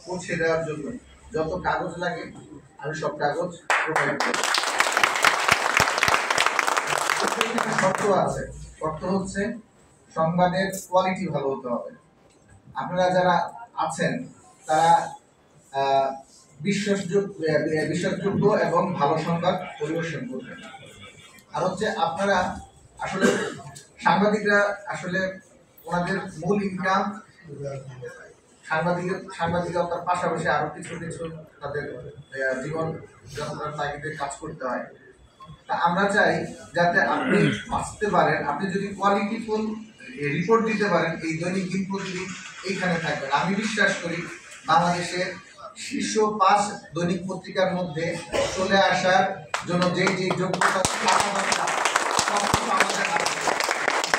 পৌঁছে দেওয়ার জন্য যত কাগজ লাগে আমি সব কাগজ প্রোভাইড করি। শর্ত আছে, শর্ত হচ্ছে সংবাদের কোয়ালিটি ভালো হতে হবে। আপনারা যারা আছেন তারা বিশ্বাসযোগ্য এবং ভালো সংবাদ পরিবেশন করবেন। আর হচ্ছে আপনারা আসলে সাংবাদিকরা আসলে ওনাদের মূল ইনকাম সাংবাদিকতার পাশাপাশি আরো কিছু কিছু তাদের জীবন যাত্রার তাগিদে কাজ করতে হয়। তা আমরা চাই যাতে আপনি বাঁচতে পারেন, আপনি যদি কোয়ালিটিফুল রিপোর্ট দিতে পারেন এই দৈনিক দিন প্রতিদিন এইখানে থাকবেন। আমি বিশ্বাস করি বাংলাদেশের শীর্ষ 5 দৈনিক পত্রিকার মধ্যে চলে আসার জন্য যে যে যোগ্যতা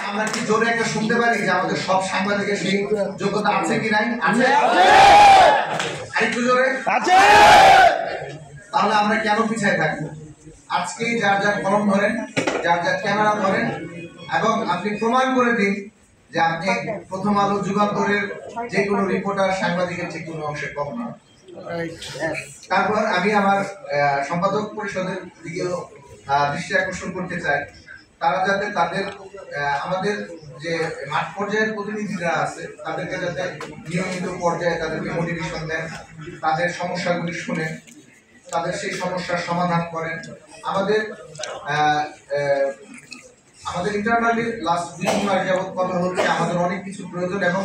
আমরা কি জোরে একটা শুনতে পারি যে আমাদের সব সাংবাদিকের সেই যোগ্যতা আছে কি নাই? আছে। আরেকটু জোরে আছে। তাহলে আমরা কেন পিছায় থাকবো? আজকেই যার যার কলম ধরেন, যার যার ক্যামেরা ধরেন এবং আপনি প্রমাণ করে দিন যে আপনি প্রথম আলো যুগান্তরের যে কোনো রিপোর্টার সাংবাদিকের যে কোনো অংশে কম না। তারপর আমি আমার সম্পাদক পরিষদের দিকেও দৃষ্টি আকর্ষণ করতে চাই, তারা যাতে তাদের আমাদের যে মাঠ পর্যায়ের প্রতিনিধিরা আছে তাদেরকে যাতে নিয়মিত পর্যায়ে তাদেরকে মোটিভেশন দেন, তাদের সমস্যাগুলি শুনেন, তাদের সেই সমস্যার সমাধান করেন। আমাদের ইন্টারনালি লাস্ট 2 মাস যাবত কথা হচ্ছে আমাদের অনেক কিছু প্রয়োজন এবং